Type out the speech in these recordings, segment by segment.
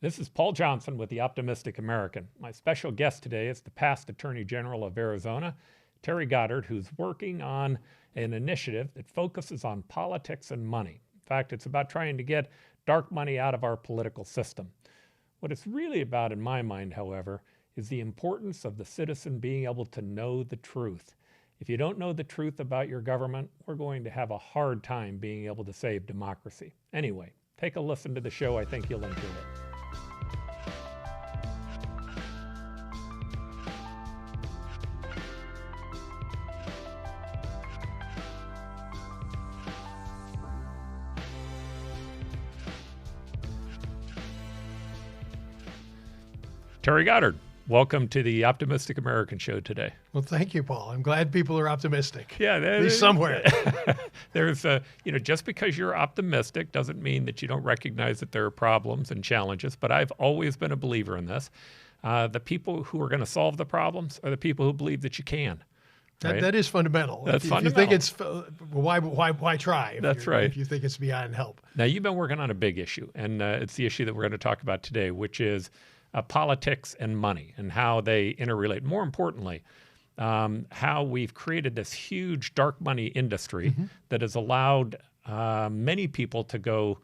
This is Paul Johnson with the Optimistic American. My special guest today is the past Attorney General of Arizona, Terry Goddard, who's working on an initiative that focuses on politics and money. In fact, it's about trying to get dark money out of our political system. What it's really about, in my mind, however, is the importance of the citizen being able to know the truth. If you don't know the truth about your government, we're going to have a hard time being able to save democracy. Anyway, take a listen to the show. I think you'll enjoy it. Terry Goddard, welcome to the Optimistic American show today. Well, thank you, Paul. I'm glad people are optimistic. Yeah, at least somewhere. There's just because you're optimistic doesn't mean that you don't recognize that there are problems and challenges, but I've always been a believer in this. The people who are going to solve the problems are the people who believe that you can. Right? That is fundamental. That's fundamental. If you think it's, why try? That's right. If you think it's beyond help. Now, you've been working on a big issue, and it's the issue that we're going to talk about today, which is politics and money and how they interrelate. More importantly, how we've created this huge dark money industry that has allowed many people to go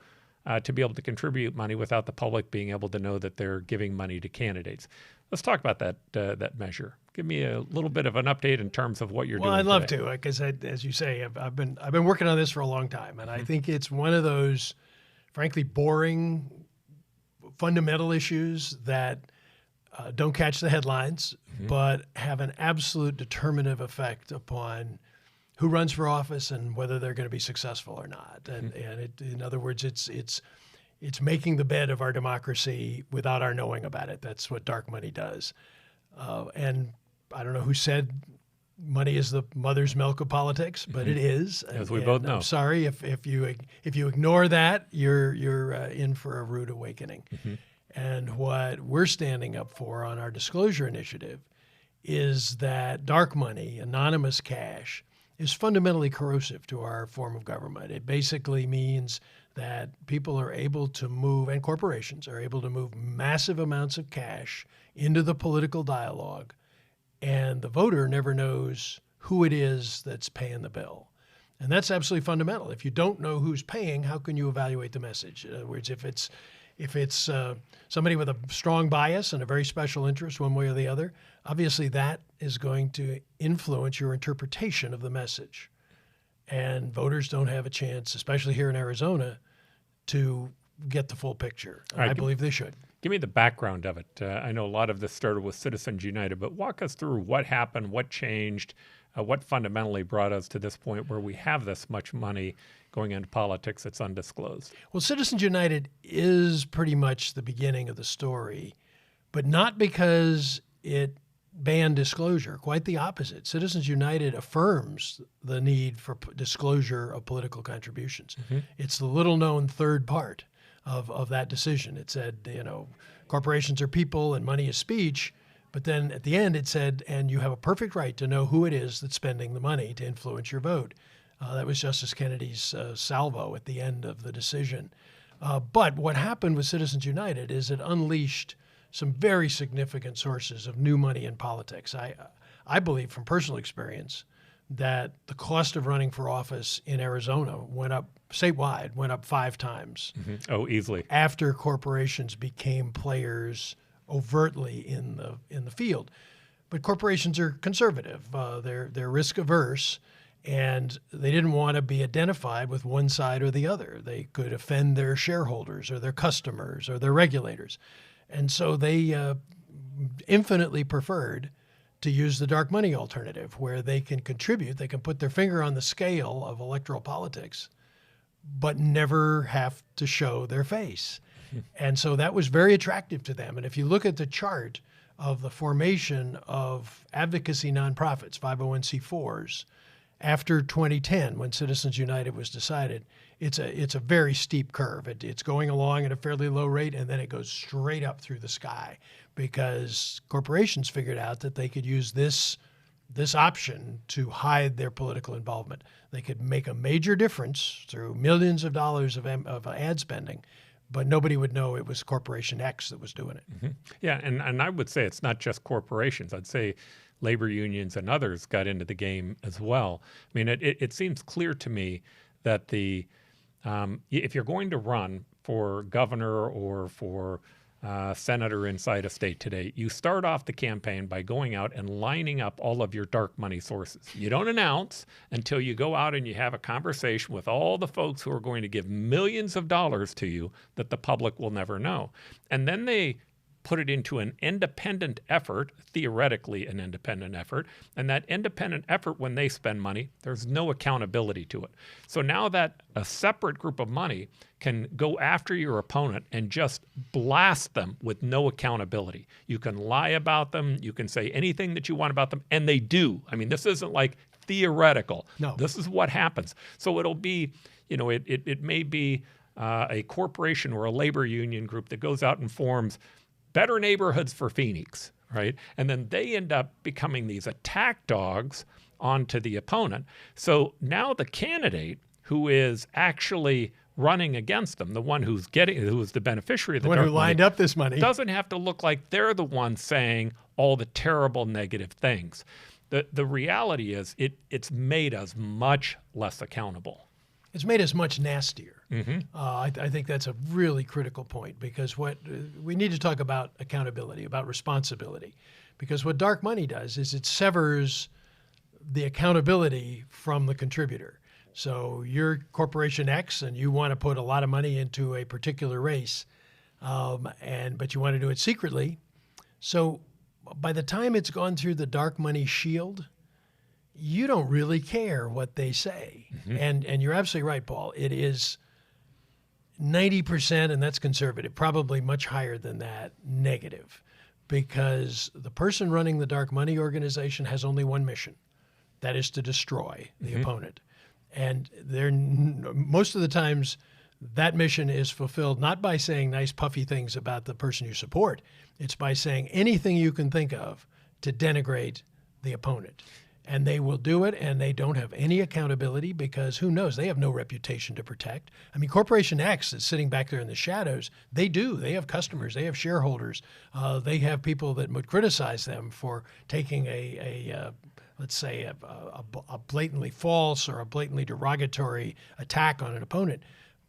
to be able to contribute money without the public being able to know that they're giving money to candidates. Let's talk about that measure. Give me a little bit of an update in terms of what you're doing. Well, I'd love today. to, because as you say, I've been working on this for a long time, and I think it's one of those, frankly, boring fundamental issues that don't catch the headlines, but have an absolute determinative effect upon who runs for office and whether they're going to be successful or not. And in other words, it's making the bed of our democracy without our knowing about it. That's what dark money does. And I don't know who said money is the mother's milk of politics, but it is. As we both know. I'm sorry if you ignore that, you're in for a rude awakening. And what we're standing up for on our disclosure initiative is that dark money, anonymous cash, is fundamentally corrosive to our form of government. It basically means that people are able to move, and corporations are able to move massive amounts of cash into the political dialogue, and the voter never knows who it is that's paying the bill. And that's absolutely fundamental. If you don't know who's paying, how can you evaluate the message? In other words, if it's somebody with a strong bias and a very special interest one way or the other, obviously that is going to influence your interpretation of the message. And voters don't have a chance, especially here in Arizona, to get the full picture. Right, I believe they should. Give me the background of it. I know a lot of this started with Citizens United, but walk us through what happened, what changed, what fundamentally brought us to this point where we have this much money going into politics that's undisclosed. Well, Citizens United is pretty much the beginning of the story, but not because it banned disclosure. Quite the opposite. Citizens United affirms the need for disclosure of political contributions. It's the little-known third part of that decision. It said, corporations are people and money is speech. But then at the end it said, and you have a perfect right to know who it is that's spending the money to influence your vote. That was Justice Kennedy's salvo at the end of the decision. But what happened with Citizens United is it unleashed some very significant sources of new money in politics. I believe from personal experience that the cost of running for office in Arizona went up, statewide, went up 5 times. Oh, easily. After corporations became players overtly in the field. But corporations are conservative. They're risk averse, and they didn't want to be identified with one side or the other. They could offend their shareholders or their customers or their regulators. And so they infinitely preferred to use the dark money alternative, where they can contribute, they can put their finger on the scale of electoral politics, but never have to show their face. And so that was very attractive to them. And if you look at the chart of the formation of advocacy nonprofits, 501c4s, after 2010, when Citizens United was decided, it's a very steep curve. It's going along at a fairly low rate, and then it goes straight up through the sky, because corporations figured out that they could use this option to hide their political involvement. They could make a major difference through millions of dollars of ad spending, but nobody would know it was Corporation X that was doing it. Mm-hmm. Yeah, and I would say it's not just corporations. I'd say labor unions and others got into the game as well. I mean, it seems clear to me that if you're going to run for governor or for senator inside a state today, you start off the campaign by going out and lining up all of your dark money sources. You don't announce until you go out and you have a conversation with all the folks who are going to give millions of dollars to you that the public will never know. And then they put it into an independent effort, theoretically an independent effort, and that independent effort, when they spend money, there's no accountability to it. So now that a separate group of money can go after your opponent and just blast them with no accountability. You can lie about them, you can say anything that you want about them, and they do. I mean, this isn't like theoretical. No. This is what happens. So it'll be, it may be a corporation or a labor union group that goes out and forms Better Neighborhoods for Phoenix, right? And then they end up becoming these attack dogs onto the opponent. So now the candidate who is actually running against them, the one who's the beneficiary of the one who lined up this money, doesn't have to look like they're the one saying all the terrible negative things. The reality is it's made us much less accountable. It's made us much nastier. Mm-hmm. I think that's a really critical point, because we need to talk about accountability, about responsibility, because what dark money does is it severs the accountability from the contributor. So you're Corporation X and you want to put a lot of money into a particular race, but you want to do it secretly. So by the time it's gone through the dark money shield, you don't really care what they say. Mm-hmm. And you're absolutely right, Paul. It is 90%, and that's conservative, probably much higher than that, negative, because the person running the dark money organization has only one mission. That is to destroy the mm-hmm. opponent. And most of the times that mission is fulfilled not by saying nice puffy things about the person you support. It's by saying anything you can think of to denigrate the opponent. And they will do it, and they don't have any accountability, because who knows? They have no reputation to protect. I mean, Corporation X is sitting back there in the shadows. They do. They have customers. They have shareholders. They have people that would criticize them for taking let's say, a blatantly false or a blatantly derogatory attack on an opponent.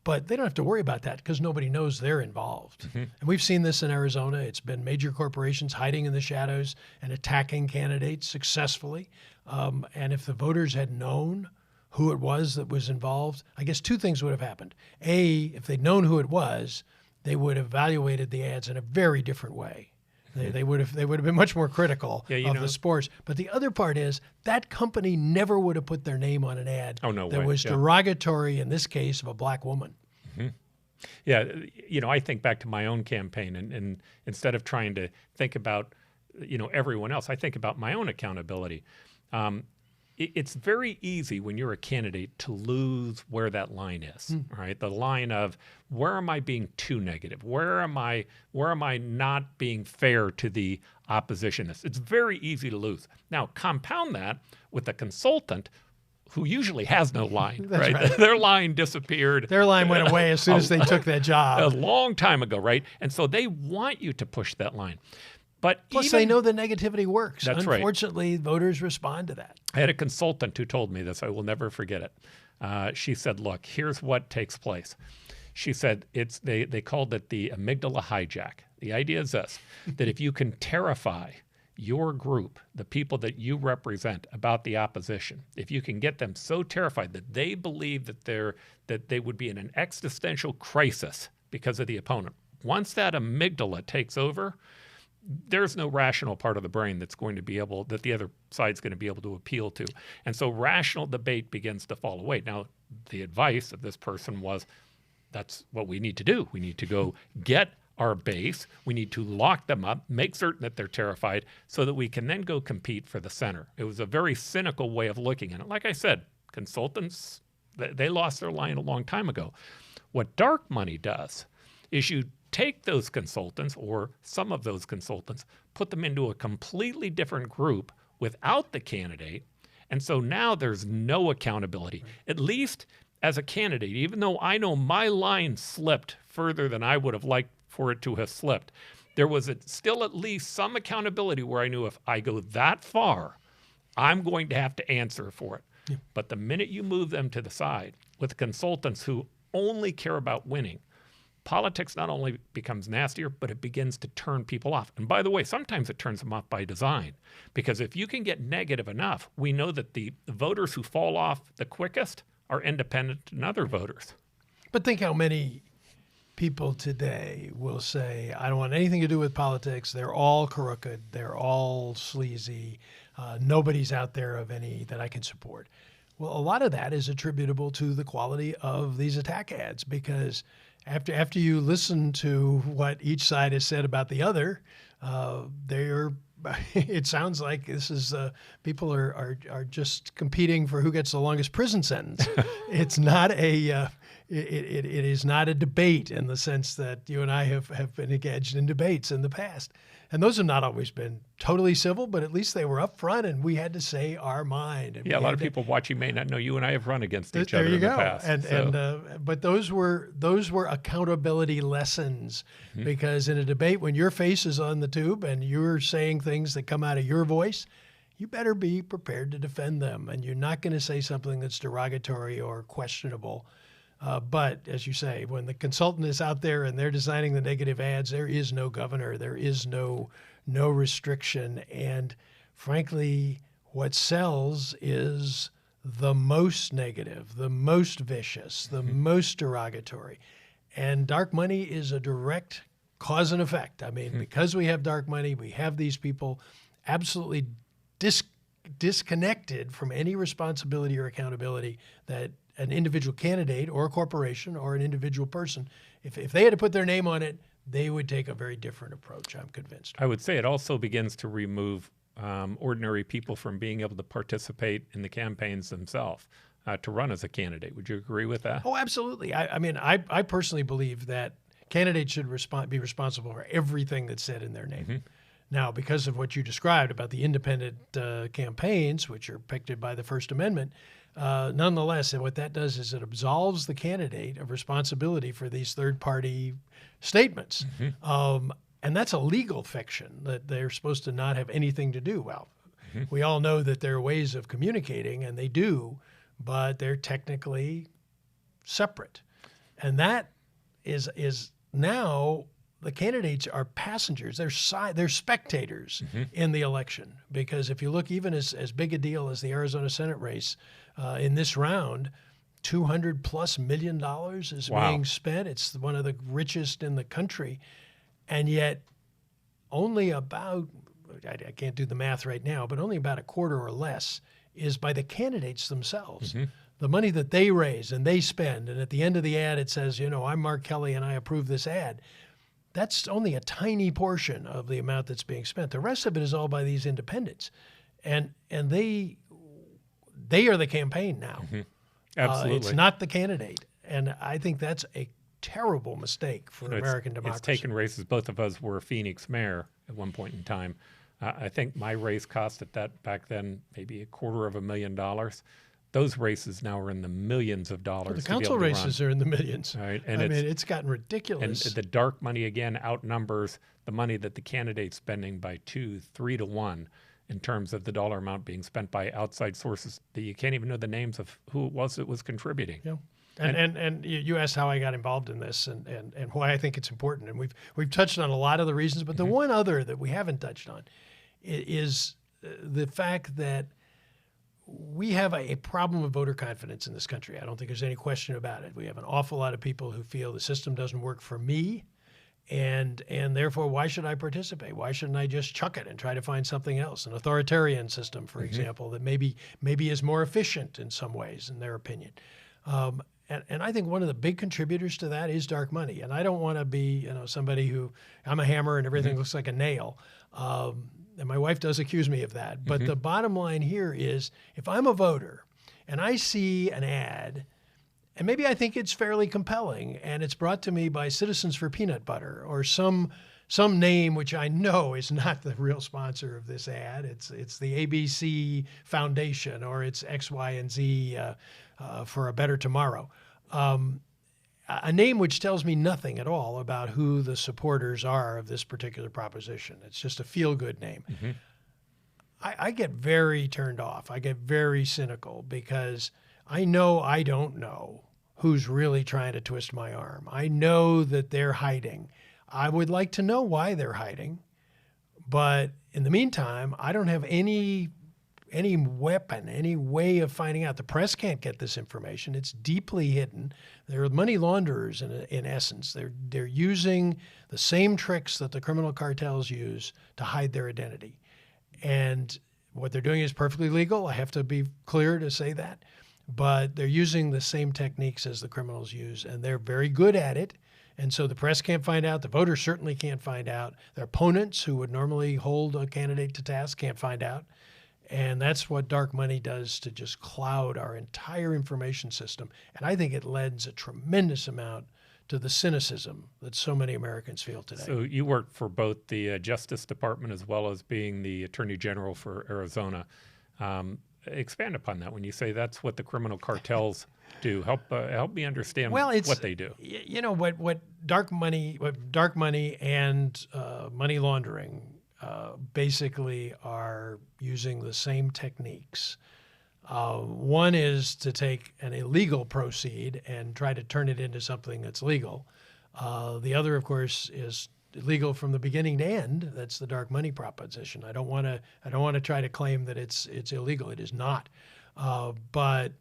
But they don't have to worry about that because nobody knows they're involved. Mm-hmm. And we've seen this in Arizona. It's been major corporations hiding in the shadows and attacking candidates successfully. And if the voters had known who it was that was involved, I guess two things would have happened. A, if they'd known who it was, they would have evaluated the ads in a very different way. They would have been much more critical of the sports. But the other part is that company never would have put their name on an ad that was derogatory, in this case, of a black woman. Mm-hmm. Yeah, I think back to my own campaign, and instead of trying to think about, everyone else, I think about my own accountability. It's very easy when you're a candidate to lose where that line is, right? The line of, where am I being too negative? Where am I not being fair to the oppositionists? It's very easy to lose. Now, compound that with a consultant who usually has no line, right? Their line disappeared. Their line went away as soon as they took that job. A long time ago, right? And so they want you to push that line. But plus, they know the negativity works. That's Unfortunately, voters respond to that. I had a consultant who told me this. I will never forget it. She said, look, here's what takes place. She said they called it the Amygdala Hijack. The idea is this, that if you can terrify your group, the people that you represent, about the opposition, if you can get them so terrified that they believe that they would be in an existential crisis because of the opponent, once that amygdala takes over, there's no rational part of the brain that the other side's going to be able to appeal to. And so rational debate begins to fall away. Now, the advice of this person was, that's what we need to do. We need to go get our base. We need to lock them up, make certain that they're terrified, so that we can then go compete for the center. It was a very cynical way of looking at it. Like I said, consultants, they lost their line a long time ago. What dark money does is you take those consultants, or some of those consultants, put them into a completely different group without the candidate, and so now there's no accountability. At least as a candidate, even though I know my line slipped further than I would have liked for it to have slipped, there was still at least some accountability where I knew if I go that far, I'm going to have to answer for it. Yeah. But the minute you move them to the side with consultants who only care about winning, politics not only becomes nastier, but it begins to turn people off. And by the way, sometimes it turns them off by design, because if you can get negative enough, we know that the voters who fall off the quickest are independent and other voters. But think how many people today will say, I don't want anything to do with politics. They're all crooked. They're all sleazy. Nobody's out there of any that I can support. Well, a lot of that is attributable to the quality of these attack ads, because after you listen to what each side has said about the other, it sounds like this is people are just competing for who gets the longest prison sentence. It's not it is not a debate in the sense that you and I have been engaged in debates in the past. And those have not always been totally civil, but at least they were up front and we had to say our mind. And yeah, a lot of people watching may not know you and I have run against each other in the past. But those were accountability lessons, because in a debate, when your face is on the tube and you're saying things that come out of your voice, you better be prepared to defend them. And you're not going to say something that's derogatory or questionable. But as you say, when the consultant is out there and they're designing the negative ads, there is no governor, there is no restriction. And frankly, what sells is the most negative, the most vicious, the most derogatory. And dark money is a direct cause and effect. I mean, because we have dark money, we have these people absolutely disconnected from any responsibility or accountability that an individual candidate or a corporation or an individual person, if they had to put their name on it, they would take a very different approach, I'm convinced. I would say it also begins to remove ordinary people from being able to participate in the campaigns themselves to run as a candidate. Would you agree with that? Oh, absolutely. I personally believe that candidates should be responsible for everything that's said in their name. Now, because of what you described about the independent campaigns, which are protected by the First Amendment, nonetheless, what that does is it absolves the candidate of responsibility for these third-party statements. And that's a legal fiction that they're supposed to not have anything to do. Well, we all know that there are ways of communicating, and they do, but they're technically separate. And that is now the candidates are passengers. They're spectators in the election, because if you look even as big a deal as the Arizona Senate race in this round, $200+ million is being spent. It's one of the richest in the country. And yet only about, I can't do the math right now, but only about a quarter or less is by the candidates themselves. The money that they raise and they spend, and at the end of the ad it says, I'm Mark Kelly and I approve this ad. That's only a tiny portion of the amount that's being spent. The rest of it is all by these independents. And they are the campaign now. Absolutely. It's not the candidate. And I think that's a terrible mistake for American democracy. It's taken races. Both of us were Phoenix mayor at one point in time. I think my race cost at that back then maybe $250,000. Those races now are in the millions of dollars. Well, the council races are in the millions. Right? And it's gotten ridiculous. And the dark money, again, outnumbers the money that the candidate's spending by 2, 3 to 1 in terms of the dollar amount being spent by outside sources that you can't even know the names of who it was that was contributing. Yeah. And you asked how I got involved in this and why I think it's important. And we've touched on a lot of the reasons, but the one other that we haven't touched on is the fact that we have a problem with voter confidence in this country. I don't think there's any question about it. We have an awful lot of people who feel the system doesn't work for me, and therefore, why should I participate? Why shouldn't I just chuck it and try to find something else? An authoritarian system, for example, that maybe is more efficient in some ways, in their opinion. And I think one of the big contributors to that is dark money. And I don't want to be, somebody who, I'm a hammer and everything looks like a nail. And my wife does accuse me of that. But the bottom line here is, if I'm a voter and I see an ad, and maybe I think it's fairly compelling, and it's brought to me by Citizens for Peanut Butter or some name which I know is not the real sponsor of this ad. It's the ABC Foundation, or it's X, Y, and Z for a better tomorrow. A name which tells me nothing at all about who the supporters are of this particular proposition. It's just a feel-good name. Mm-hmm. I get very turned off. I get very cynical because I know I don't know who's really trying to twist my arm. I know that they're hiding. I would like to know why they're hiding, but in the meantime, I don't have any weapon, any way of finding out. The press can't get this information. It's deeply hidden. They're money launderers in essence. They're using the same tricks that the criminal cartels use to hide their identity. And what they're doing is perfectly legal. I have to be clear to say that. But they're using the same techniques as the criminals use, and they're very good at it. And so the press can't find out. The voters certainly can't find out. Their opponents, who would normally hold a candidate to task, can't find out. And that's what dark money does to just cloud our entire information system. And I think it lends a tremendous amount to the cynicism that so many Americans feel today. So you work for both the Justice Department as well as being the Attorney General for Arizona. Expand upon that when you say that's what the criminal cartels do. Help me understand what they do. You know what dark money and money laundering basically are using the same techniques. One is to take an illegal proceed and try to turn it into something that's legal. The other, of course, is illegal from the beginning to end. That's the dark money proposition. I don't want to try to claim that it's illegal. It is not, but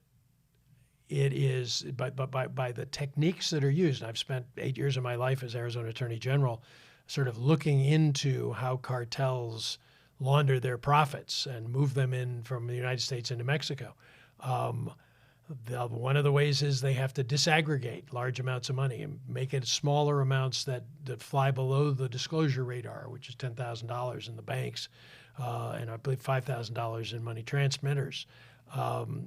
it is. But by the techniques that are used, I've spent 8 years of my life as Arizona Attorney General, sort of looking into how cartels launder their profits and move them in from the United States into Mexico. One of the ways is they have to disaggregate large amounts of money and make it smaller amounts that fly below the disclosure radar, which is $10,000 in the banks, and I believe $5,000 in money transmitters.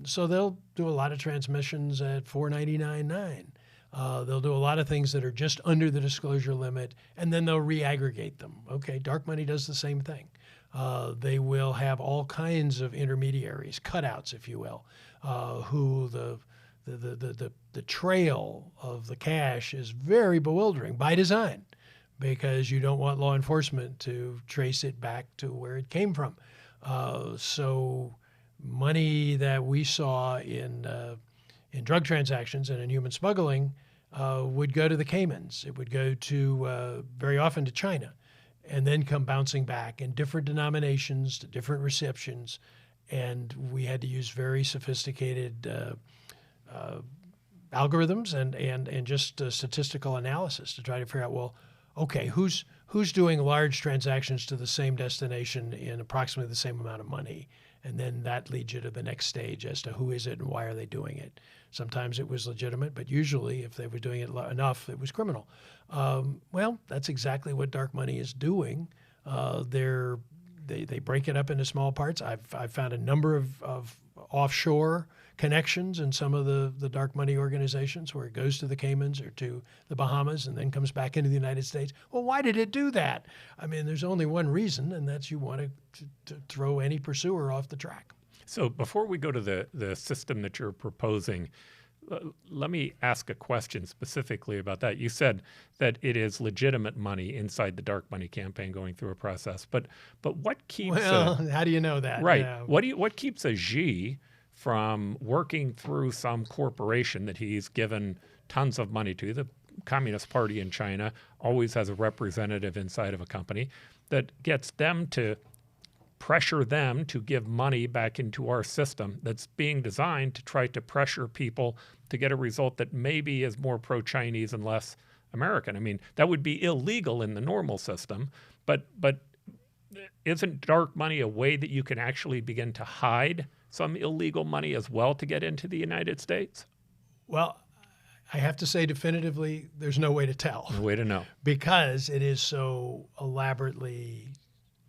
So they'll do a lot of transmissions at $499.9. They'll do a lot of things that are just under the disclosure limit, and then they'll reaggregate them. Okay, dark money does the same thing. They will have all kinds of intermediaries, cutouts, if you will, who the trail of the cash is very bewildering by design, because you don't want law enforcement to trace it back to where it came from. So money that we saw in drug transactions and in human smuggling would go to the Caymans. It would go to very often to China, and then come bouncing back in different denominations to different receptions. And we had to use very sophisticated algorithms and just statistical analysis to try to figure out, well, okay, who's doing large transactions to the same destination in approximately the same amount of money? And then that leads you to the next stage as to who is it and why are they doing it. Sometimes it was legitimate, but usually if they were doing it enough, it was criminal. Well, that's exactly what dark money is doing. They break it up into small parts. I've found a number of offshore connections in some of the dark money organizations where it goes to the Caymans or to the Bahamas and then comes back into the United States. Well, why did it do that? I mean, there's only one reason, and that's you want to throw any pursuer off the track. So before we go to the system that you're proposing, let me ask a question specifically about that. You said that it is legitimate money inside the dark money campaign going through a process, but what keeps how do you know that? Right. Yeah. What keeps a Xi from working through some corporation that he's given tons of money to? The Communist Party in China always has a representative inside of a company that gets them to pressure them to give money back into our system that's being designed to try to pressure people to get a result that maybe is more pro-Chinese and less American. I mean, that would be illegal in the normal system, but isn't dark money a way that you can actually begin to hide some illegal money as well to get into the United States? Well, I have to say definitively, there's no way to tell. No way to know. Because it is so elaborately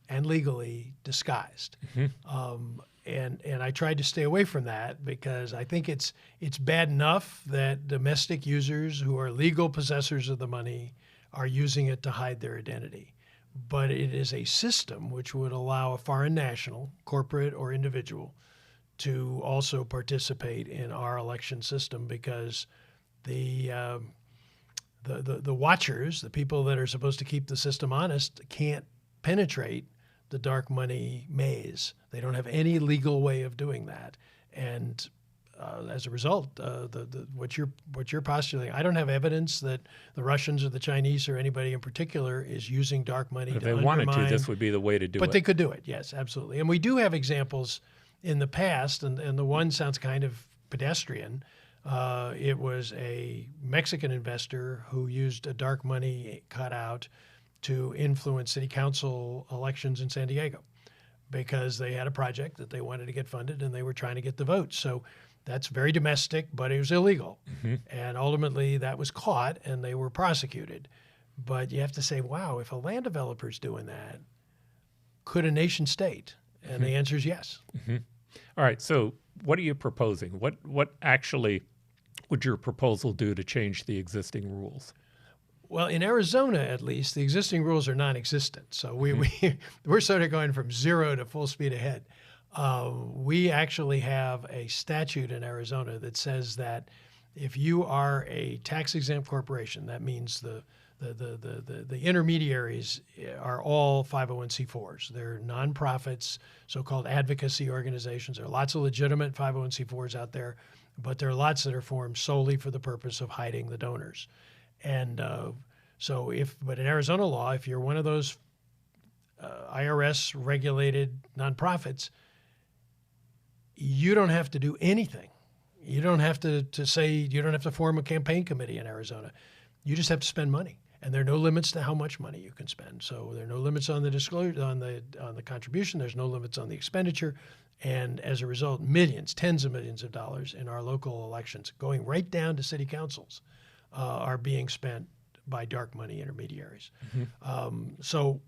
and legally disguised. Mm-hmm. And I tried to stay away from that because I think it's bad enough that domestic users who are legal possessors of the money are using it to hide their identity. But it is a system which would allow a foreign national, corporate or individual, to also participate in our election system because the watchers, the people that are supposed to keep the system honest, can't penetrate the dark money maze. They don't have any legal way of doing that, and as a result, what you're postulating, I don't have evidence that the Russians or the Chinese or anybody in particular is using dark money. If they wanted to, this would be the way to do it. But they could do it, yes, absolutely. And we do have examples in the past, and the one sounds kind of pedestrian. It was a Mexican investor who used a dark money cutout to influence city council elections in San Diego because they had a project that they wanted to get funded and they were trying to get the votes. So that's very domestic, but it was illegal. Mm-hmm. And ultimately that was caught and they were prosecuted. But you have to say, wow, if a land developer's doing that, could a nation state? And the answer is yes. Mm-hmm. All right. So what are you proposing? What actually would your proposal do to change the existing rules? Well, in Arizona, at least, the existing rules are non-existent. So we're sort of going from zero to full speed ahead. We actually have a statute in Arizona that says that if you are a tax-exempt corporation, that means the intermediaries are all 501c4s. They're nonprofits, so-called advocacy organizations. There are lots of legitimate 501c4s out there, but there are lots that are formed solely for the purpose of hiding the donors. And but in Arizona law, if you're one of those IRS-regulated nonprofits, you don't have to do anything. You don't have to form a campaign committee in Arizona. You just have to spend money, and there are no limits to how much money you can spend. So there are no limits on the disclosure, on the contribution. There's no limits on the expenditure, and as a result, millions, tens of millions of dollars in our local elections, going right down to city councils, are being spent by dark money intermediaries. Mm-hmm. So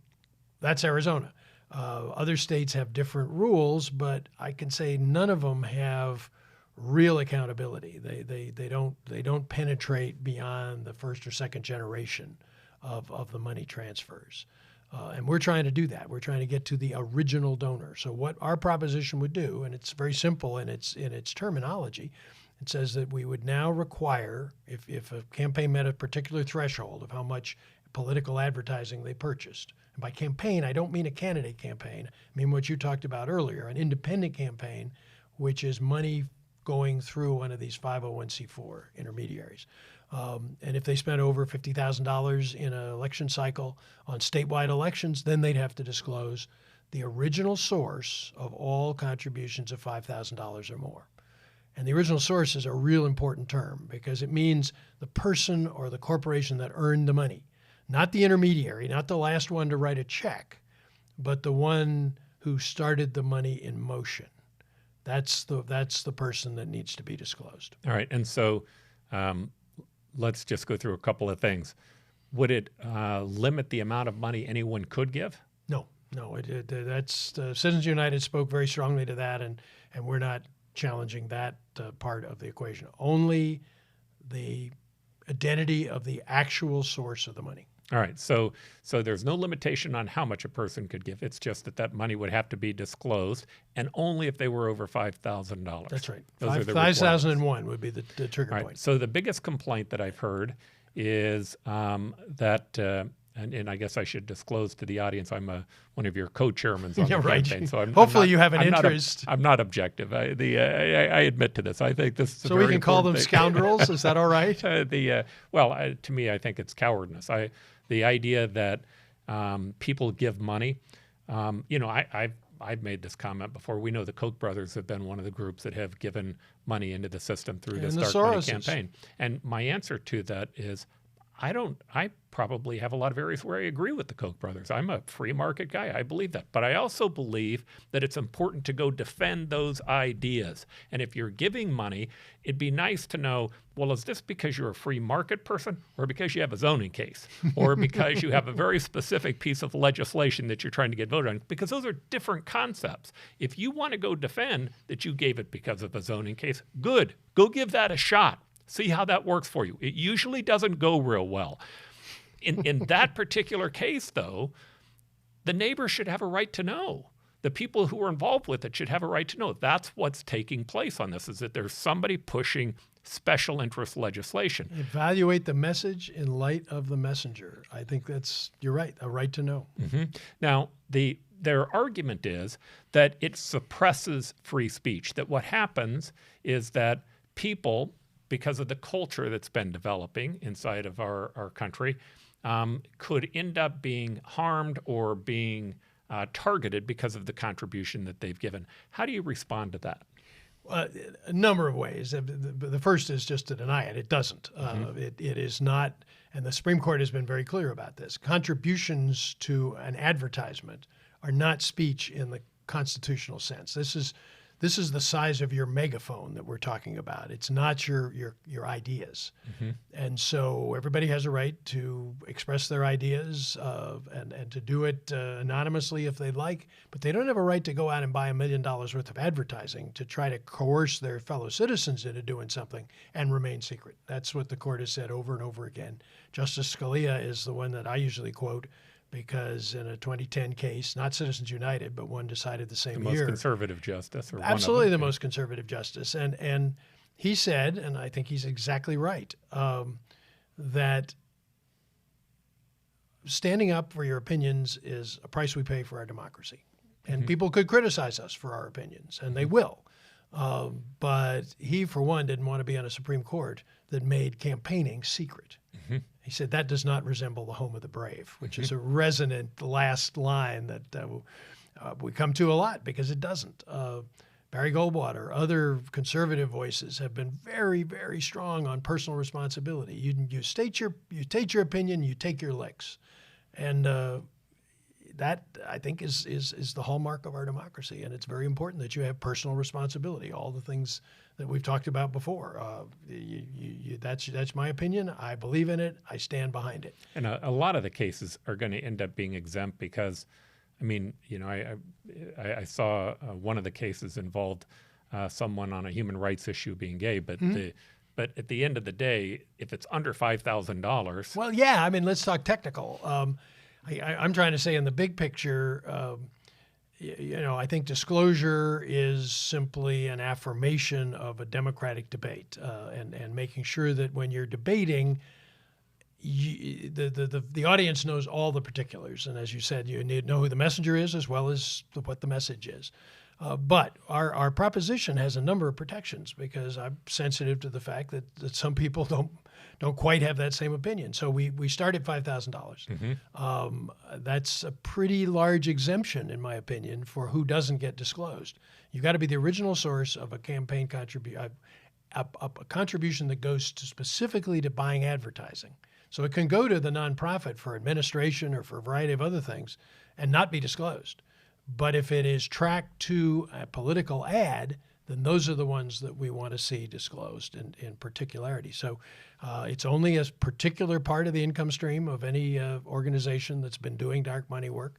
that's Arizona. Other states have different rules, but I can say none of them have real accountability. They don't penetrate beyond the first or second generation of the money transfers. And we're trying to do that. We're trying to get to the original donor. So what our proposition would do, and it's very simple in its terminology, it says that we would now require, if a campaign met a particular threshold of how much political advertising they purchased. And by campaign, I don't mean a candidate campaign. I mean what you talked about earlier, an independent campaign, which is money going through one of these 501c4 intermediaries. And if they spent over $50,000 in an election cycle on statewide elections, then they'd have to disclose the original source of all contributions of $5,000 or more. And the original source is a real important term because it means the person or the corporation that earned the money, not the intermediary, not the last one to write a check, but the one who started the money in motion. That's the person that needs to be disclosed. All right. And so let's just go through a couple of things. Would it limit the amount of money anyone could give? No. That's Citizens United spoke very strongly to that, and we're not challenging that part of the equation. Only the identity of the actual source of the money. All right. So there's no limitation on how much a person could give. It's just that money would have to be disclosed, and only if they were over $5,000. That's right. Those are the 5,00001 would be the trigger point. So the biggest complaint that I've heard is that, and I guess I should disclose to the audience, I'm one of your co-chairmans on the campaign. So hopefully you have an interest. I'm not objective. I admit to this. I think this is so we can call them scoundrels. Is that all right? To me, I think it's cowardice. The idea that people give money. I've made this comment before. We know the Koch brothers have been one of the groups that have given money into the system through this dark money campaign. And my answer to that is, I probably have a lot of areas where I agree with the Koch brothers. I'm a free market guy. I believe that. But I also believe that it's important to go defend those ideas. And if you're giving money, it'd be nice to know, well, is this because you're a free market person, or because you have a zoning case, or because you have a very specific piece of legislation that you're trying to get voted on? Because those are different concepts. If you want to go defend that you gave it because of a zoning case, good. Go give that a shot. See how that works for you. It usually doesn't go real well. In that particular case, though, the neighbor should have a right to know. the people who are involved with it should have a right to know. That's what's taking place on this, is that there's somebody pushing special interest legislation. Evaluate the message in light of the messenger. I think you're right, a right to know. Now, their argument is that it suppresses free speech, that what happens is that people, because of the culture that's been developing inside of our country, could end up being harmed or being targeted because of the contribution that they've given. How do you respond to that? A number of ways. The first is just to deny it. It doesn't. It is not, and the Supreme Court has been very clear about this. Contributions to an advertisement are not speech in the constitutional sense. This is the size of your megaphone that we're talking about. It's not your ideas. And so everybody has a right to express their ideas and to do it anonymously if they'd like, but they don't have a right to go out and buy $1 million worth of advertising to try to coerce their fellow citizens into doing something and remain secret. That's what the court has said over and over again. Justice Scalia is the one that I usually quote, because in a 2010 case, not Citizens United, but one decided the same year. The most conservative justice. Or absolutely the most conservative justice. And he said, and I think he's exactly right, that standing up for your opinions is a price we pay for our democracy. And people could criticize us for our opinions, and they will. But he, for one, didn't want to be on a Supreme Court that made campaigning secret. He said that does not resemble the home of the brave, which is a resonant last line that we come to a lot because it doesn't. Barry Goldwater, other conservative voices have been very, very strong on personal responsibility. You state your opinion, you take your licks, and that I think is the hallmark of our democracy, and it's very important that you have personal responsibility. All the things that we've talked about before. That's my opinion. I believe in it. I stand behind it. And a lot of the cases are going to end up being exempt because, I mean, you know, I saw one of the cases involved someone on a human rights issue being gay, but but at the end of the day, if it's under $5,000, well, yeah. I mean, let's talk technical. I'm trying to say in the big picture. You know, I think disclosure is simply an affirmation of a democratic debate, and making sure that when you're debating, the audience knows all the particulars. And as you said, you need to know who the messenger is as well as what the message is. But our proposition has a number of protections because I'm sensitive to the fact that some people don't quite have that same opinion. So we start at $5,000. That's a pretty large exemption, in my opinion, for who doesn't get disclosed. You've got to be the original source of a campaign contribution, a contribution that goes specifically to buying advertising. So it can go to the nonprofit for administration or for a variety of other things and not be disclosed. But if it is tracked to a political ad, then those are the ones that we want to see disclosed in particularity. So it's only a particular part of the income stream of any organization that's been doing dark money work.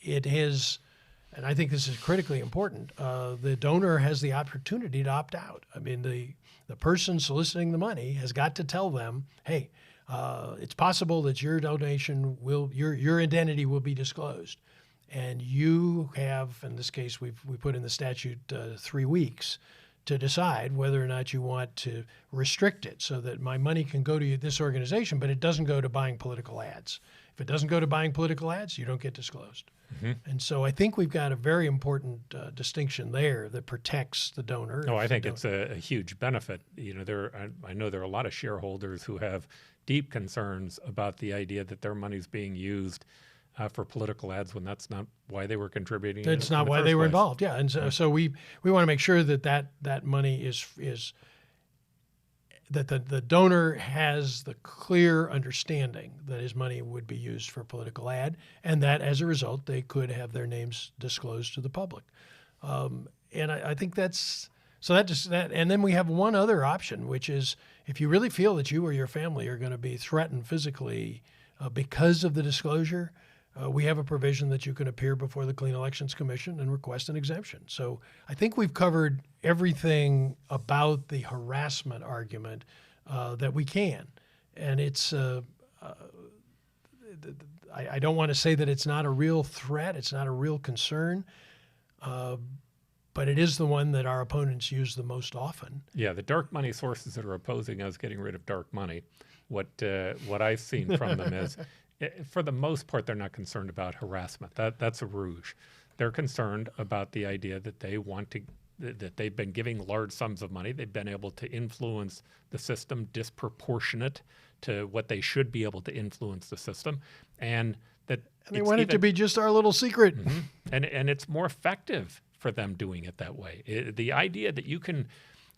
It is, and I think this is critically important, the donor has the opportunity to opt out. I mean, the person soliciting the money has got to tell them, hey, it's possible that your donation your identity will be disclosed. And you have, in this case, we put in the statute 3 weeks to decide whether or not you want to restrict it so that my money can go to this organization, but it doesn't go to buying political ads. If it doesn't go to buying political ads, you don't get disclosed. And so I think we've got a very important distinction there that protects the donor. No, I think it's a huge benefit. You know, I know there are a lot of shareholders who have deep concerns about the idea that their money's being used for political ads when that's not why they were contributing. That's not why they were involved. Yeah, and so we want to make sure that money is that the donor has the clear understanding that his money would be used for political ad, and that as a result they could have their names disclosed to the public. And I think that's so that. And then we have one other option, which is if you really feel that you or your family are going to be threatened physically because of the disclosure. We have a provision that you can appear before the Clean Elections Commission and request an exemption. So I think we've covered everything about the harassment argument that we can. And it's I don't want to say that it's not a real threat. It's not a real concern. But it is the one that our opponents use the most often. Yeah, the dark money sources that are opposing us getting rid of dark money, what I've seen from them is, for the most part, they're not concerned about harassment. That's a rouge. They're concerned about the idea that that they've been giving large sums of money. They've been able to influence the system disproportionate to what they should be able to influence the system, and they want it to be just our little secret. Mm-hmm. And it's more effective for them doing it that way. The idea that you can,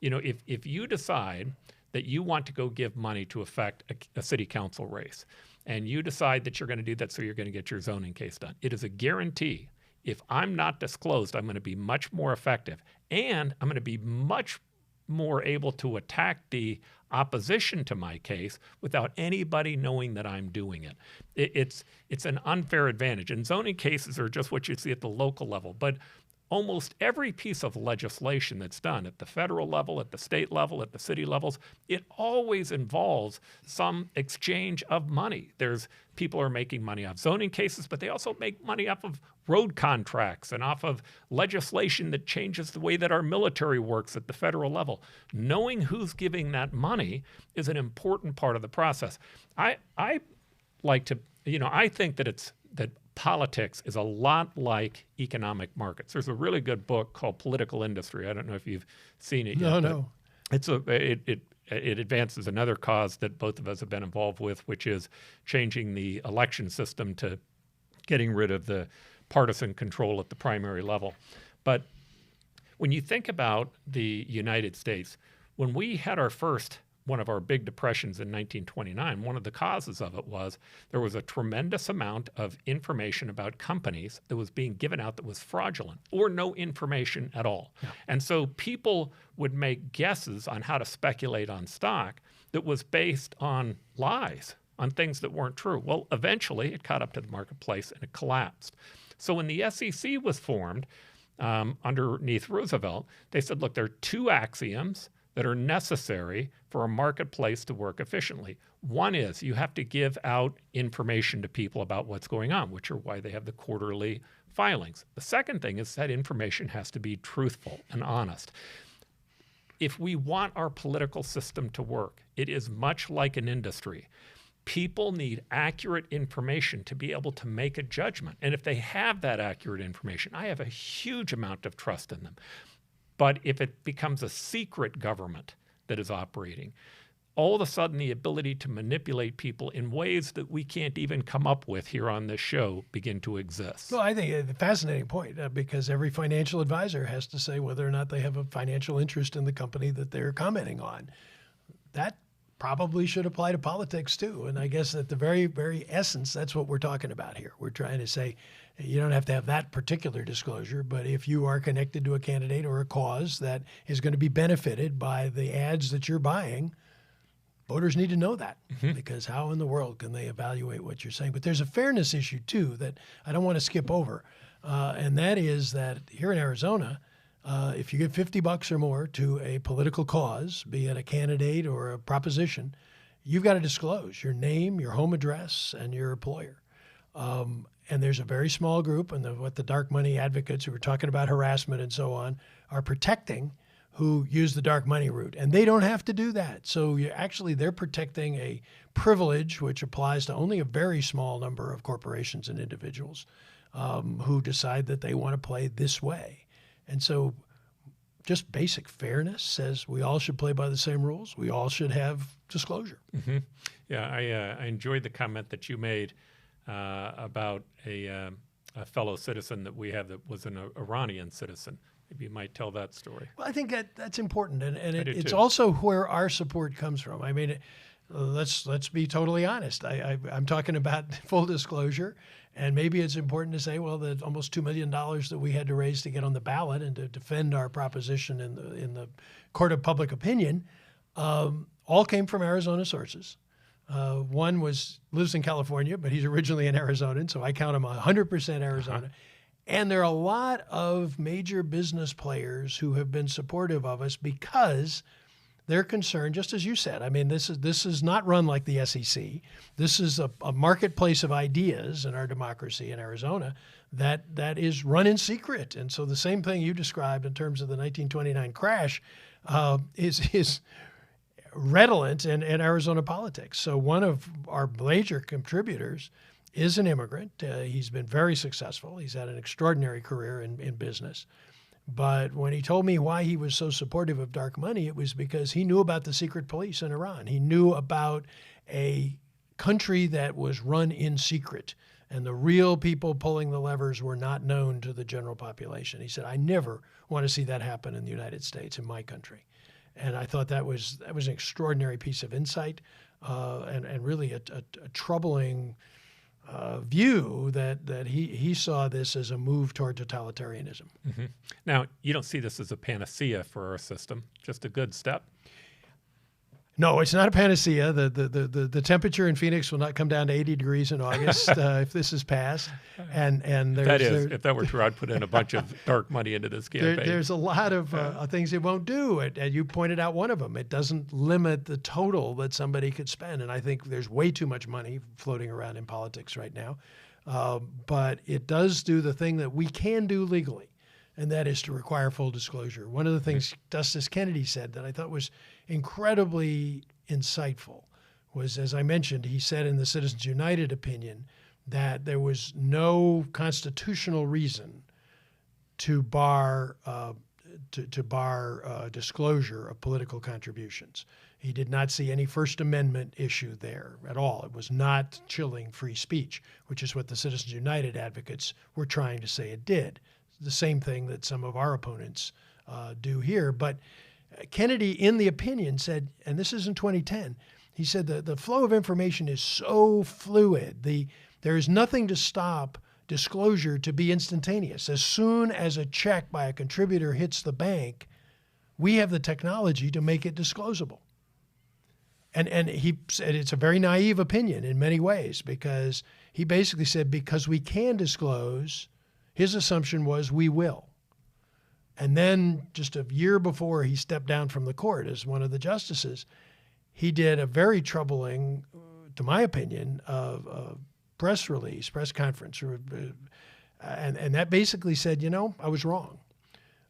if you decide that you want to go give money to affect a city council race, and you decide that you're going to do that so you're going to get your zoning case done, it is a guarantee. If I'm not disclosed, I'm going to be much more effective, and I'm going to be much more able to attack the opposition to my case without anybody knowing that I'm doing it. It's an unfair advantage. And zoning cases are just what you see at the local level. But almost every piece of legislation that's done at the federal level, at the state level, at the city levels, it always involves some exchange of money. People are making money off zoning cases, but they also make money off of road contracts and off of legislation that changes the way that our military works at the federal level. Knowing who's giving that money is an important part of the process. I think that politics is a lot like economic markets. There's a really good book called Political Industry. I don't know if you've seen it yet. No. It advances another cause that both of us have been involved with, which is changing the election system to getting rid of the partisan control at the primary level. But when you think about the United States, when we had one of our big depressions in 1929, one of the causes of it was there was a tremendous amount of information about companies that was being given out that was fraudulent or no information at all. Yeah. And so people would make guesses on how to speculate on stock that was based on lies, on things that weren't true. Well, eventually it caught up to the marketplace and it collapsed. So when the SEC was formed underneath Roosevelt, they said, look, there are two axioms that are necessary for a marketplace to work efficiently. One is you have to give out information to people about what's going on, which are why they have the quarterly filings. The second thing is that information has to be truthful and honest. If we want our political system to work, it is much like an industry. People need accurate information to be able to make a judgment. And if they have that accurate information, I have a huge amount of trust in them. But if it becomes a secret government that is operating, all of a sudden the ability to manipulate people in ways that we can't even come up with here on this show begin to exist. Well, I think it's a fascinating point because every financial advisor has to say whether or not they have a financial interest in the company that they're commenting on. That probably should apply to politics too. And I guess at the very, very essence, that's what we're talking about here. We're trying to say, you don't have to have that particular disclosure, but if you are connected to a candidate or a cause that is going to be benefited by the ads that you're buying, voters need to know that because how in the world can they evaluate what you're saying? But there's a fairness issue too that I don't want to skip over. And that is that here in Arizona, if you give $50 or more to a political cause, be it a candidate or a proposition, you've got to disclose your name, your home address, and your employer. And there's a very small group, and what the dark money advocates who are talking about harassment and so on are protecting who use the dark money route. And they don't have to do that. So they're protecting a privilege which applies to only a very small number of corporations and individuals who decide that they want to play this way. And so just basic fairness says we all should play by the same rules. We all should have disclosure. Mm-hmm. Yeah, I enjoyed the comment that you made about a fellow citizen that we have that was an Iranian citizen. Maybe you might tell that story. Well, I think that's important, and it's also where our support comes from. I mean, let's be totally honest. I'm talking about full disclosure, and maybe it's important to say, well, the almost $2 million that we had to raise to get on the ballot and to defend our proposition in the court of public opinion all came from Arizona sources. One lives in California, but he's originally an Arizonan, so I count him 100% Arizona. Uh-huh. And there are a lot of major business players who have been supportive of us because they're concerned, just as you said. I mean, this is not run like the SEC. This is a marketplace of ideas in our democracy in Arizona that is run in secret. And so the same thing you described in terms of the 1929 crash is redolent in Arizona politics. So one of our major contributors is an immigrant. He's been very successful. He's had an extraordinary career in business. But when he told me why he was so supportive of dark money, it was because he knew about the secret police in Iran. He knew about a country that was run in secret, and the real people pulling the levers were not known to the general population. He said, I never want to see that happen in the United States, in my country. And I thought that was an extraordinary piece of insight and really a troubling view that he saw this as a move toward totalitarianism. Mm-hmm. Now, you don't see this as a panacea for our system, just a good step? No, it's not a panacea. The temperature in Phoenix will not come down to 80 degrees in August if this is passed. And if that were true, I'd put in a bunch of dark money into this campaign. There's a lot of things it won't do. And you pointed out one of them. It doesn't limit the total that somebody could spend. And I think there's way too much money floating around in politics right now. But it does do the thing that we can do legally, and that is to require full disclosure. One of the things Justice Kennedy said that I thought was incredibly insightful was, as I mentioned, he said in the Citizens United opinion that there was no constitutional reason to bar disclosure of political contributions. He did not see any First Amendment issue there at all. It was not chilling free speech, which is what the Citizens United advocates were trying to say it did. The same thing that some of our opponents do here. But Kennedy, in the opinion, said, and this is in 2010, he said that the flow of information is so fluid. There is nothing to stop disclosure to be instantaneous. As soon as a check by a contributor hits the bank, we have the technology to make it disclosable. And he said it's a very naive opinion in many ways, because he basically said because we can disclose, his assumption was we will. And then just a year before he stepped down from the court as one of the justices, he did a very troubling, to my opinion, press conference. And that basically said, I was wrong.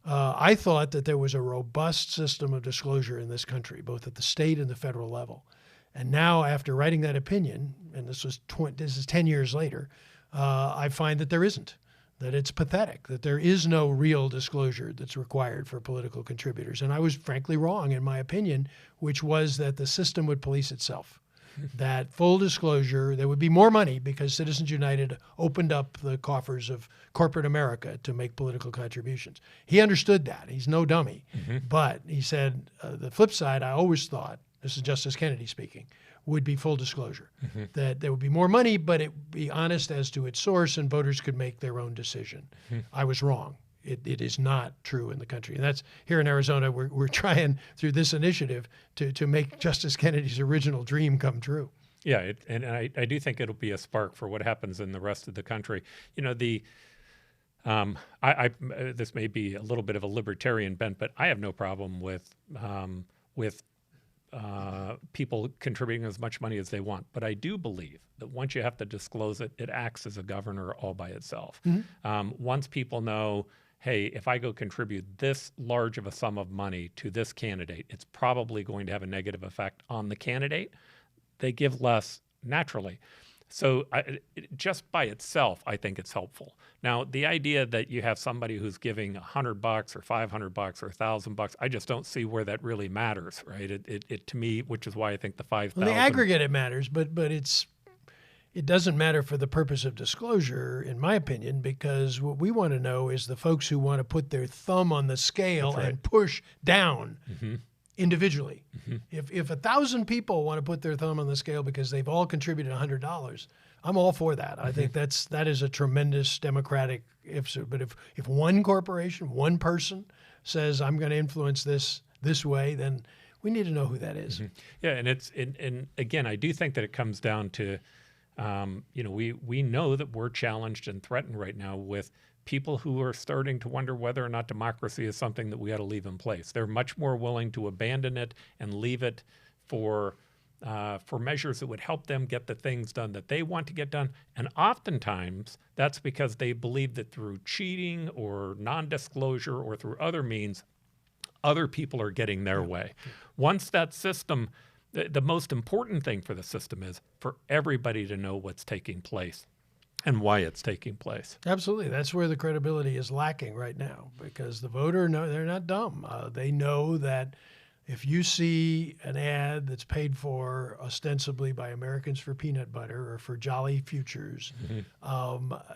I thought that there was a robust system of disclosure in this country, both at the state and the federal level. And now, after writing that opinion, and this is 10 years later, I find that there isn't. That it's pathetic, that there is no real disclosure that's required for political contributors. And I was frankly wrong in my opinion, which was that the system would police itself. That full disclosure, there would be more money because Citizens United opened up the coffers of corporate America to make political contributions. He understood that. He's no dummy. Mm-hmm. But he said, the flip side, I always thought, this is Justice Kennedy speaking, would be full disclosure, that there would be more money, but it would be honest as to its source and voters could make their own decision. I was wrong. It is not true in the country. And that's here in Arizona, we're trying through this initiative to make Justice Kennedy's original dream come true. Yeah, and I do think it'll be a spark for what happens in the rest of the country. This may be a little bit of a libertarian bent, but I have no problem with people contributing as much money as they want. But I do believe that once you have to disclose it, it acts as a governor all by itself. Once people know, hey, if I go contribute this large of a sum of money to this candidate, it's probably going to have a negative effect on the candidate, they give less naturally. So just by itself, I think it's helpful. Now, the idea that you have somebody who's giving $100 or $500 or $1,000, I just don't see where that really matters, right? It to me, which is why I think the 5,000. Well, the aggregate it matters, but it doesn't matter for the purpose of disclosure, in my opinion, because what we want to know is the folks who want to put their thumb on the scale and push down. Individually. If 1,000 people want to put their thumb on the scale because they've all contributed $100, I'm all for that. I think that is a tremendous democratic ifs. But if one corporation, one person says I'm going to influence this way, then we need to know who that is. Yeah, and again, I do think that it comes down to We know that we're challenged and threatened right now with people who are starting to wonder whether or not democracy is something that we ought to leave in place. They're much more willing to abandon it and leave it for measures that would help them get the things done that they want to get done. And oftentimes, that's because they believe that through cheating or non-disclosure or through other means, other people are getting their way. Once that system, the most important thing for the system is for everybody to know what's taking place and why it's taking place. Absolutely. That's where the credibility is lacking right now, because the voter, they're not dumb. They know that if you see an ad that's paid for ostensibly by Americans for Peanut Butter or for Jolly Futures,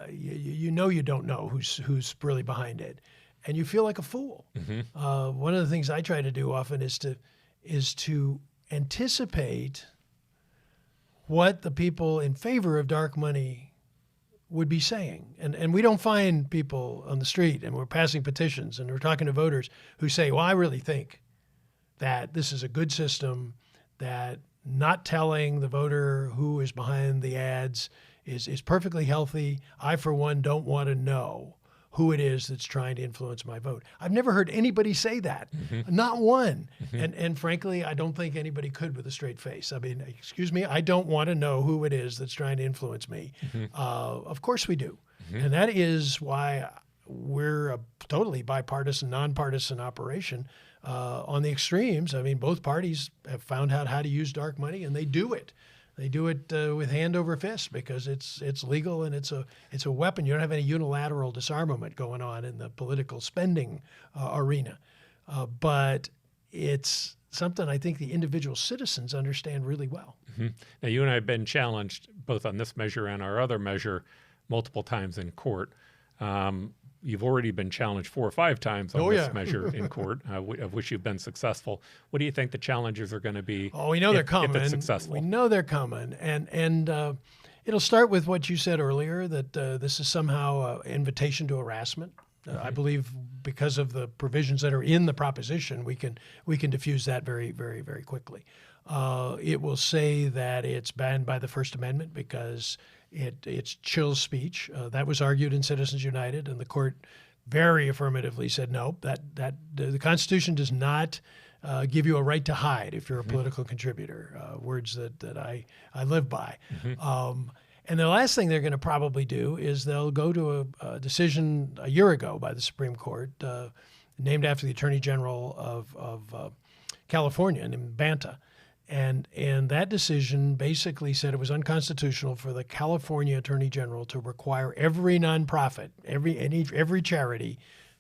you don't know who's really behind it, and you feel like a fool. One of the things I try to do often is to anticipate what the people in favor of dark money would be saying. And we don't find people on the street, and we're passing petitions and we're talking to voters who say, well, I really think that this is a good system, that not telling the voter who is behind the ads is perfectly healthy. I, for one, don't want to know who it is that's trying to influence my vote. I've never heard anybody say that, not one. And frankly, I don't think anybody could with a straight face. I mean, excuse me, I don't want to know who it is that's trying to influence me. Of course we do. And that is why we're a totally bipartisan, nonpartisan operation. On the extremes, I mean, both parties have found out how to use dark money, and they do it. They do it with hand over fist because it's legal and it's a weapon. You don't have any unilateral disarmament going on in the political spending arena, but it's something I think the individual citizens understand really well. Now, you and I have been challenged both on this measure and our other measure multiple times in court. You've already been challenged 4 or 5 times on this measure in court, of which you've been successful. What do you think the challenges are going to be? Oh, we know they're coming. If it's successful. We know they're coming. And it'll start with what you said earlier, that this is somehow an invitation to harassment. I believe because of the provisions that are in the proposition, we can diffuse that very, very, very quickly. It will say that it's banned by the First Amendment because it chills speech. That was argued in Citizens United, and the court very affirmatively said no. That the Constitution does not give you a right to hide if you're a political contributor. Words that I live by. And the last thing they're going to probably do is they'll go to a decision a year ago by the Supreme Court, named after the Attorney General of California, named Banta. And that decision basically said it was unconstitutional for the California Attorney General to require every nonprofit, every charity,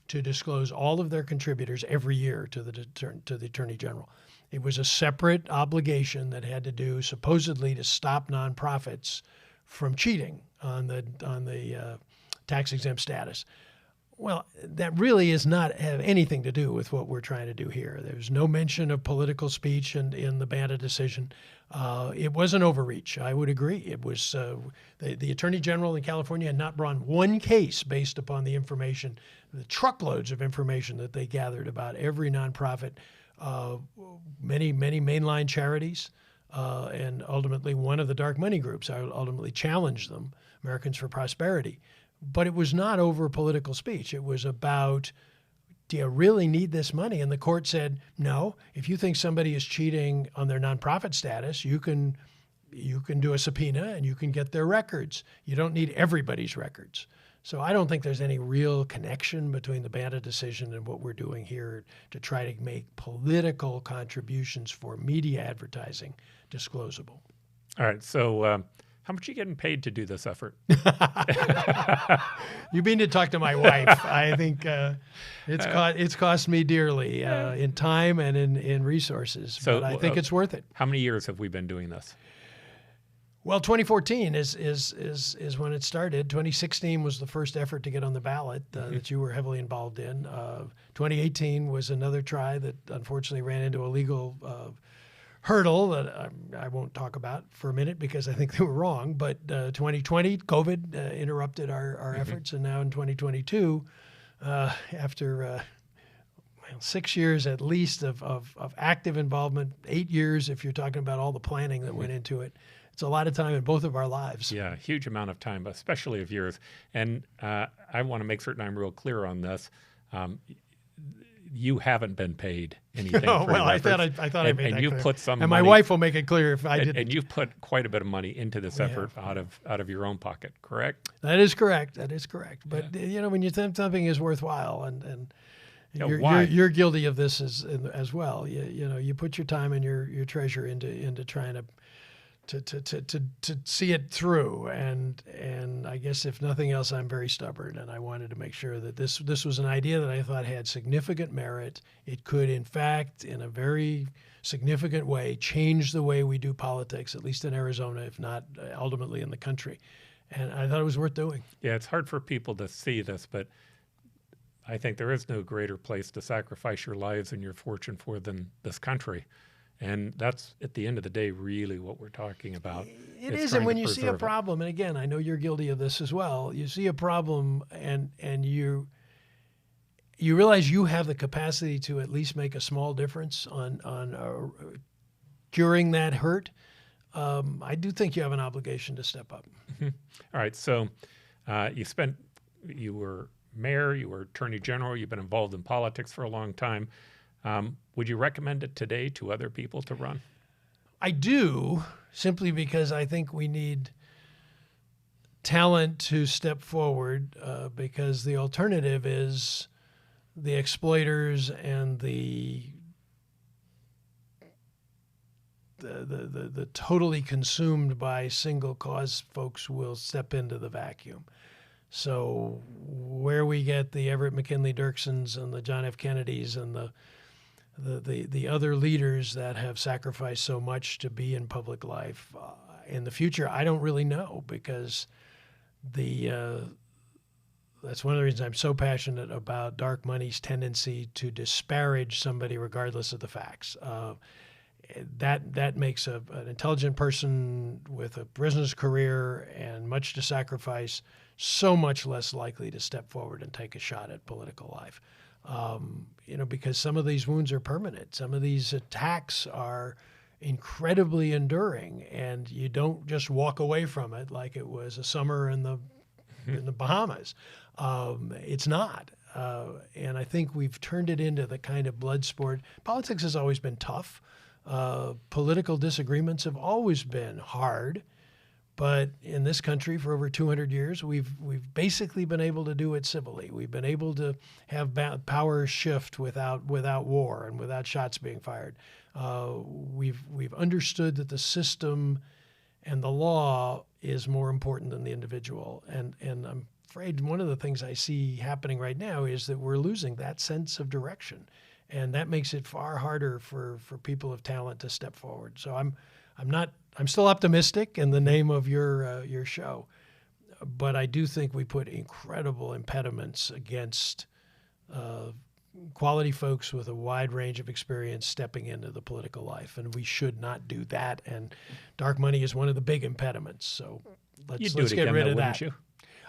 to disclose all of their contributors every year to the Attorney General. It was a separate obligation that had to do supposedly to stop nonprofits from cheating on the tax-exempt status. Well, that really does not have anything to do with what we're trying to do here. There's no mention of political speech in the Banta decision. It was an overreach. I would agree. It was the Attorney General in California had not brought one case based upon the information, the truckloads of information that they gathered about every nonprofit, many mainline charities, and ultimately one of the dark money groups. I ultimately challenged them, Americans for Prosperity. But it was not over political speech. It was about, do you really need this money? And the court said, no, if you think somebody is cheating on their nonprofit status, you can do a subpoena and you can get their records. You don't need everybody's records. So I don't think there's any real connection between the Banta decision and what we're doing here to try to make political contributions for media advertising disclosable. All right. So how much are you getting paid to do this effort? You mean to talk to my wife. I think it's cost me dearly in time and in resources, but I think it's worth it. How many years have we been doing this? Well, 2014 is when it started. 2016 was the first effort to get on the ballot that you were heavily involved in. 2018 was another try that unfortunately ran into a legal hurdle that I won't talk about for a minute because I think they were wrong. But 2020, COVID interrupted our efforts. And now in 2022, after 6 years at least of active involvement, 8 years if you're talking about all the planning that went into it, It's a lot of time in both of our lives. Yeah, a huge amount of time, especially of yours. And I want to make certain I'm real clear on this. You haven't been paid anything. Oh, for well, your I thought efforts. I made that and you've clear. put some and money, my wife will make it clear if I didn't. and you've put quite a bit of money into this effort out of your own pocket, correct? That is correct. That is correct. But when you think something is worthwhile, and you're guilty of this as well. You put your time and your treasure into trying to see it through. And I guess if nothing else, I'm very stubborn, and I wanted to make sure that this was an idea that I thought had significant merit. It could, in fact, in a very significant way, change the way we do politics, at least in Arizona, if not ultimately in the country. And I thought it was worth doing. Yeah, it's hard for people to see this, but I think there is no greater place to sacrifice your lives and your fortune for than this country. And that's, at the end of the day, really what we're talking about. It is, and when you see a problem, and again, I know you're guilty of this as well, you see a problem and you realize you have the capacity to at least make a small difference on curing that hurt. I do think you have an obligation to step up. Mm-hmm. All right, so you were mayor, you were attorney general, you've been involved in politics for a long time. Would you recommend it today to other people to run? I do, simply because I think we need talent to step forward, because the alternative is the exploiters and the totally consumed by single cause folks will step into the vacuum. So where we get the Everett McKinley Dirksons and the John F. Kennedys and the other leaders that have sacrificed so much to be in public life in the future, I don't really know, because that's one of the reasons I'm so passionate about dark money's tendency to disparage somebody regardless of the facts. That makes an intelligent person with a business career and much to sacrifice so much less likely to step forward and take a shot at political life. Because some of these wounds are permanent. Some of these attacks are incredibly enduring, and you don't just walk away from it like it was a summer in the Bahamas. It's not. And I think we've turned it into the kind of blood sport. Politics has always been tough. Political disagreements have always been hard. But in this country, for over 200 years, we've basically been able to do it civilly. We've been able to have power shift without war and without shots being fired. We've understood that the system and the law is more important than the individual. And I'm afraid one of the things I see happening right now is that we're losing that sense of direction, and that makes it far harder for people of talent to step forward. So I'm still optimistic in the name of your show, but I do think we put incredible impediments against quality folks with a wide range of experience stepping into the political life, and we should not do that. And dark money is one of the big impediments. So let's get rid of that. You?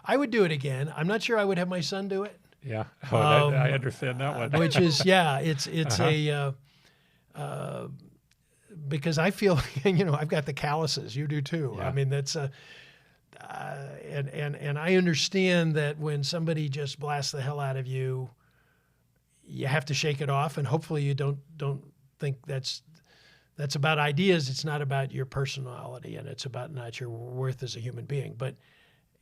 I would do it again. I'm not sure I would have my son do it. Yeah, I understand that one. Which is it's because I feel, I've got the calluses. You do too. Yeah. I mean, that's and I understand that when somebody just blasts the hell out of you, you have to shake it off, and hopefully you don't think that's about ideas. It's not about your personality, and it's about not your worth as a human being. But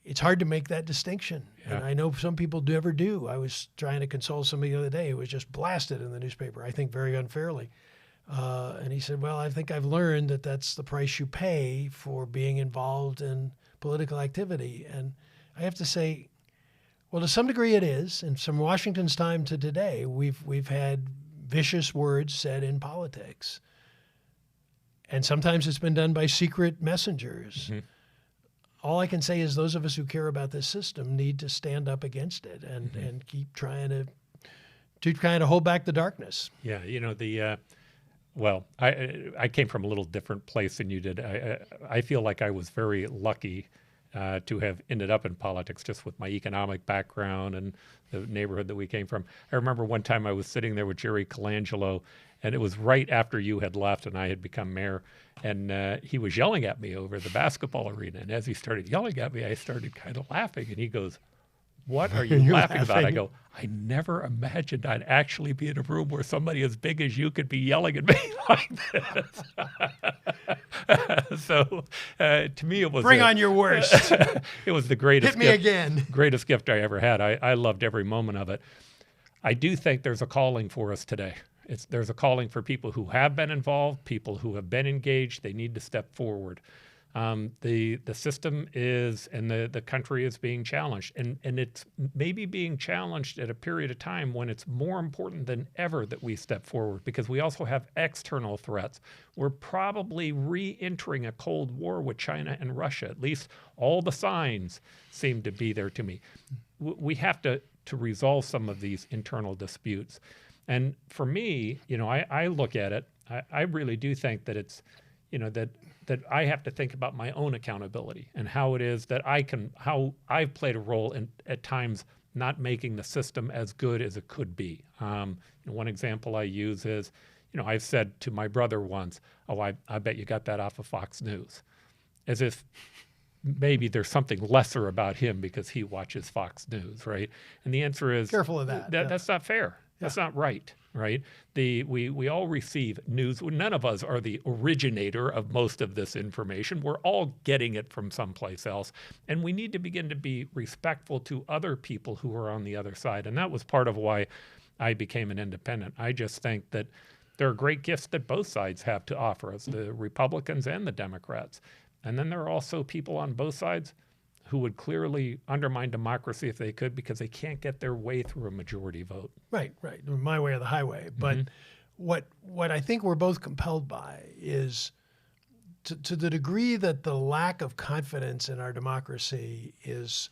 it's hard to make that distinction, and I know some people never do. I was trying to console somebody the other day who was just blasted in the newspaper, I think very unfairly. And he said, well, I think I've learned that that's the price you pay for being involved in political activity. And I have to say, well, to some degree it is. And from Washington's time to today, we've had vicious words said in politics. And sometimes it's been done by secret messengers. Mm-hmm. All I can say is those of us who care about this system need to stand up against it and keep trying to hold back the darkness. Yeah, well, I came from a little different place than you did. I feel like I was very lucky to have ended up in politics just with my economic background and the neighborhood that we came from. I remember one time I was sitting there with Jerry Colangelo, And it was right after you had left and I had become mayor. And he was yelling at me over the basketball arena. And as he started yelling at me, I started kind of laughing. And he goes, "What are you laughing about?" I go, "I never imagined I'd actually be in a room where somebody as big as you could be yelling at me like this." So to me, it was bring on your worst. It was the greatest Hit me again. Greatest gift I ever had. I loved every moment of it. I do think there's a calling for us today. There's a calling for people who have been involved, people who have been engaged. They need to step forward. The system is, and the country is being challenged, and it's maybe being challenged at a period of time when it's more important than ever that we step forward, because we also have external threats. We're probably re-entering a Cold War with China and Russia. At least all the signs seem to be there to me. We have to resolve some of these internal disputes. And for me, I look at it, I really do think that it's, that I have to think about my own accountability and how it is that how I've played a role in, at times, not making the system as good as it could be. One example I use is, I've said to my brother once, "Oh, I bet you got that off of Fox News," as if maybe there's something lesser about him because he watches Fox News, right? And the answer is, careful of that. That's not fair. That's not right, right? We all receive news. None of us are the originator of most of this information. We're all getting it from someplace else. And we need to begin to be respectful to other people who are on the other side. And that was part of why I became an independent. I just think that there are great gifts that both sides have to offer us, the Republicans and the Democrats. And then there are also people on both sides who would clearly undermine democracy if they could, because they can't get their way through a majority vote. Right. My way or the highway. But what I think we're both compelled by is to the degree that the lack of confidence in our democracy is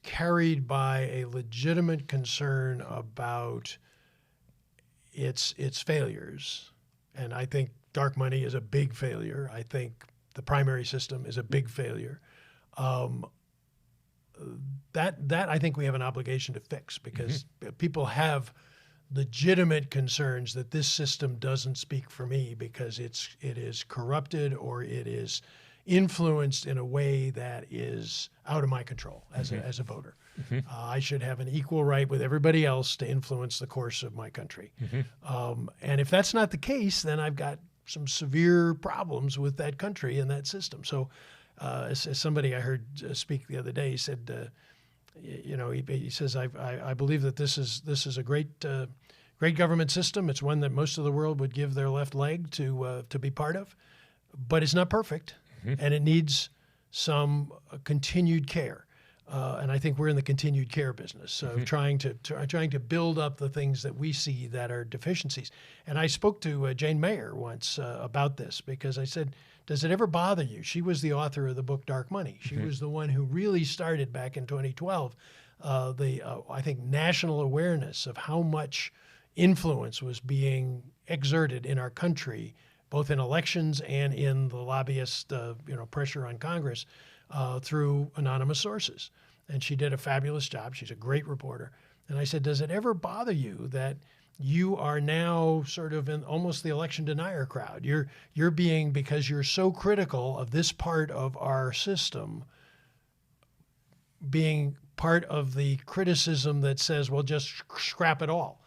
carried by a legitimate concern about its failures. And I think dark money is a big failure. I think the primary system is a big failure. That I think we have an obligation to fix, because people have legitimate concerns that this system doesn't speak for me because it is corrupted or it is influenced in a way that is out of my control as a voter. I should have an equal right with everybody else to influence the course of my country. And if that's not the case, then I've got some severe problems with that country and that system. So as somebody I heard speak the other day, he said, he says, I believe that this is a great government system. It's one that most of the world would give their left leg to be part of, but it's not perfect, and it needs some continued care. And I think we're in the continued care business of trying to build up the things that we see that are deficiencies. And I spoke to Jane Mayer once about this, because I said, "Does it ever bother you?" She was the author of the book Dark Money. She was the one who really started back in 2012 I think national awareness of how much influence was being exerted in our country, both in elections and in the lobbyist pressure on Congress through anonymous sources. And she did a fabulous job. She's a great reporter. And I said, "Does it ever bother you that you are now sort of in almost the election denier crowd? You're being, because you're so critical of this part of our system, being part of the criticism that says, well, just scrap it all."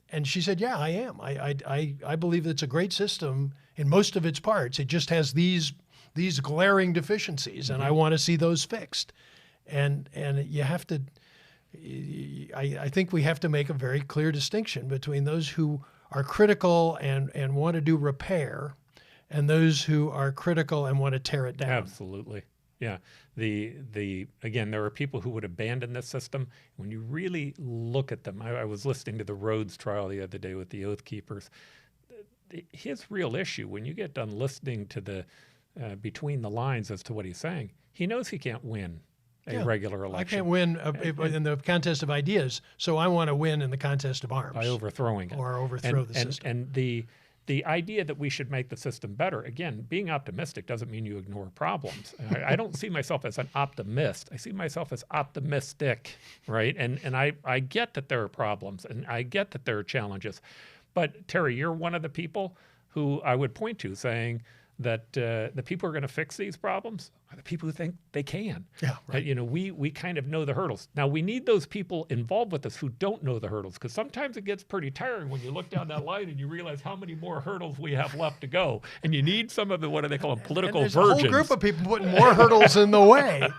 And she said, "Yeah, I am. I believe it's a great system in most of its parts. It just has these glaring deficiencies, and I want to see those fixed." And you have to, I think we have to make a very clear distinction between those who are critical and want to do repair, and those who are critical and want to tear it down. Absolutely. Yeah. Again, there are people who would abandon this system. When you really look at them, I was listening to the Rhodes trial the other day with the Oath Keepers. His real issue, when you get done listening to the between the lines as to what he's saying, he knows he can't win a regular election. I can't win in the contest of ideas, so I want to win in the contest of arms. By overthrowing it. Or overthrow the system. And the idea that we should make the system better, again, being optimistic doesn't mean you ignore problems. I don't see myself as an optimist. I see myself as optimistic, right? And I get that there are problems, and I get that there are challenges. But Terry, you're one of the people who I would point to saying that the people who are going to fix these problems are the people who think they can. Yeah, right. We kind of know the hurdles. Now, we need those people involved with us who don't know the hurdles, because sometimes it gets pretty tiring when you look down that line and you realize how many more hurdles we have left to go. And you need some of the, what do they call them, political and there's virgins. a whole group of people putting more hurdles in the way.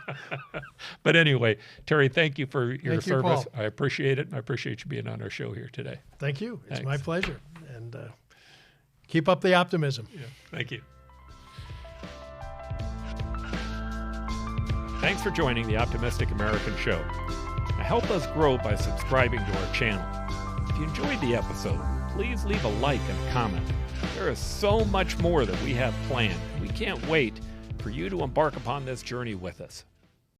But anyway, Terry, thank you for your Thank you, service. Paul. I appreciate it. And I appreciate you being on our show here today. Thank you. It's Thanks. my pleasure. And keep up the optimism. Yeah, thank you. Thanks for joining the Optimistic American Show. Now, help us grow by subscribing to our channel. If you enjoyed the episode, please leave a like and a comment. There is so much more that we have planned. We can't wait for you to embark upon this journey with us.